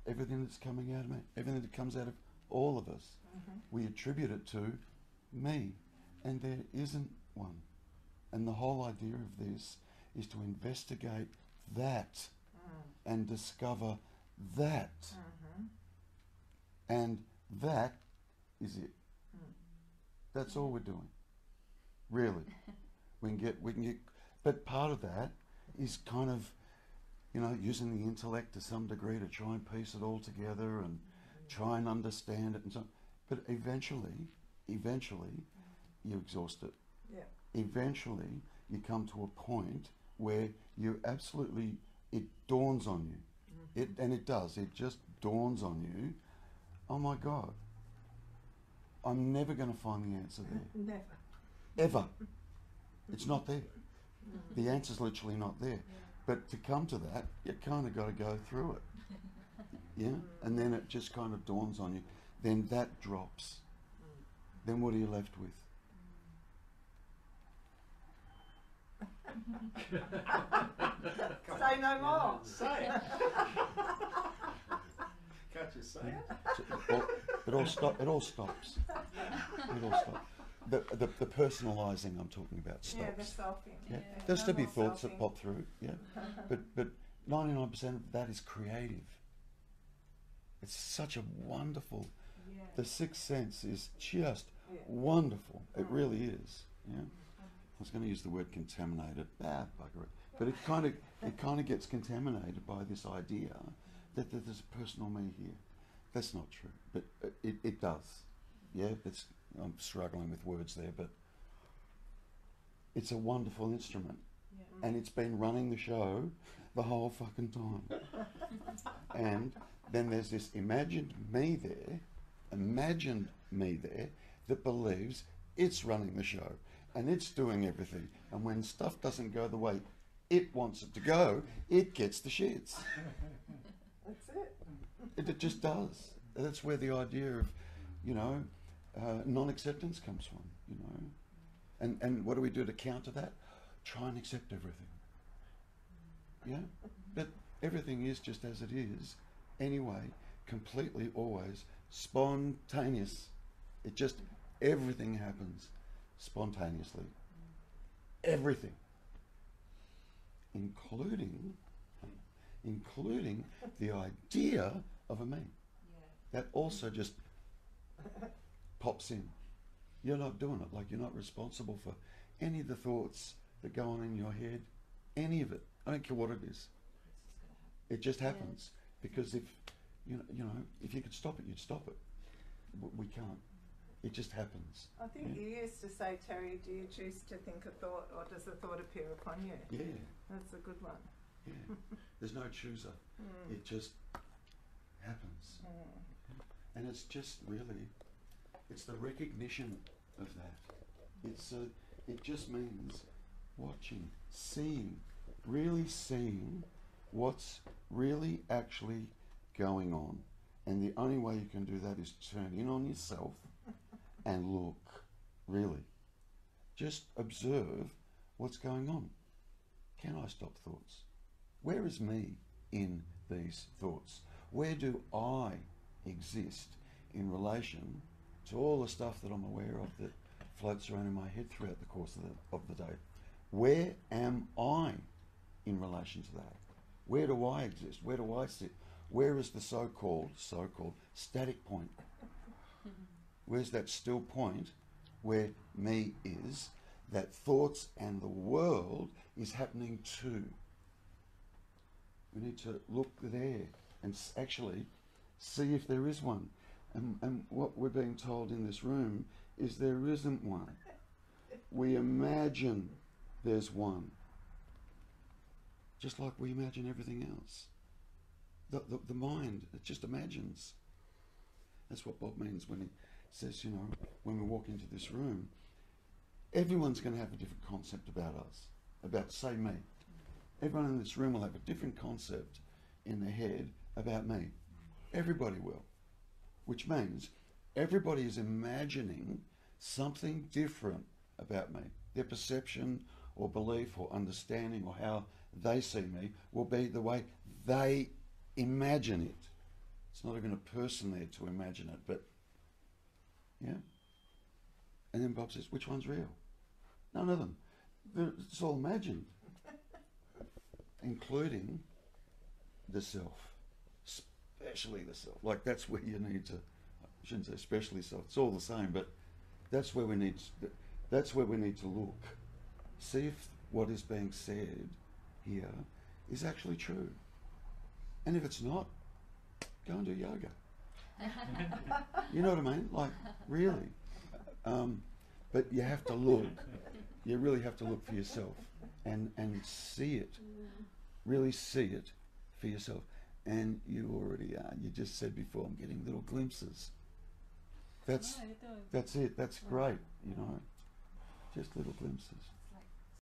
everything that's coming out of me, everything that comes out of all of us, we attribute it to me, and there isn't one. And the whole idea of this is to investigate that and discover that. And that is it. That's all we're doing. Really. We can get, but part of that is kind of, you know, using the intellect to some degree to try and piece it all together and try and understand it and so on. But eventually, you exhaust it. Yeah. Eventually, you come to a point where you absolutely, it dawns on you. And it does. It just dawns on you. Oh my God. I'm never going to find the answer there. Never. Ever. It's not there. The answer's literally not there. But to come to that, you kind of got to go through it. Yeah? And then it just kind of dawns on you. Then that drops. Then what are you left with? Say no more. Say it. Can't you say it? It all stops. It all stops. The personalising I'm talking about stops. Yeah, the selfing. Yeah. Yeah. There'll still No be more thoughts selfing. that pop through, yeah. But 99% of that is creative. It's such a wonderful. Yeah. The sixth sense is just Yeah. wonderful. It really is. Yeah. I was going to use the word contaminated. Bugger it. But it kind of gets contaminated by this idea that there's a personal me here. That's not true, but it does. Yeah. I'm struggling with words there, but it's a wonderful instrument. Yeah. And it's been running the show the whole fucking time. And then there's this imagined me there that believes it's running the show and it's doing everything. And when stuff doesn't go the way it wants it to go, it gets the shits. That's it. It just does. That's where the idea of, you know, non-acceptance comes from, you know. And what do we do to counter that? Try and accept everything. Yeah? But everything is just as it is, anyway, completely, always, spontaneous. It just, everything happens spontaneously. Everything. Including the idea of a me. That also just pops in. You're not doing it, like you're not responsible for any of the thoughts that go on in your head, any of it. I don't care what it is. It just happens. Because if you know, if you could stop it, you'd stop it. We can't. It just happens. I think you used to say, Terry, do you choose to think a thought or does the thought appear upon you? Yeah. That's a good one. Yeah. There's no chooser. It just happens. And it's just really, it's the recognition of that. It just means watching, seeing, really seeing what's really actually going on. And the only way you can do that is turn in on yourself and look, really. Just observe what's going on. Can I stop thoughts? Where is me in these thoughts? Where do I exist in relation to all the stuff that I'm aware of that floats around in my head throughout the course of the day? Where am I in relation to that? Where do I exist? Where do I sit? Where is the so-called static point? Where's that still point where me is, that thoughts and the world is happening to? We need to look there and actually see if there is one. And what we're being told in this room is there isn't one. We imagine there's one. Just like we imagine everything else. The mind, it just imagines. That's what Bob means when he says, you know, when we walk into this room, everyone's going to have a different concept about us, about, say, me. Everyone in this room will have a different concept in their head about me. Everybody will. Which means everybody is imagining something different about me. Their perception or belief or understanding or how they see me will be the way they imagine it. It's not even a person there to imagine it, but yeah. And then Bob says, which one's real? None of them. It's all imagined, including the self, especially the self. Like that's where you need to, I shouldn't say especially self, it's all the same, but that's where we need to look. See if what is being said here is actually true. And if it's not, go and do yoga. You know what I mean? Like, really. But you have to look. You really have to look for yourself and see it. Really see it for yourself. And you already are. You just said before, I'm getting little glimpses. That's it. That's great, you know. Just little glimpses.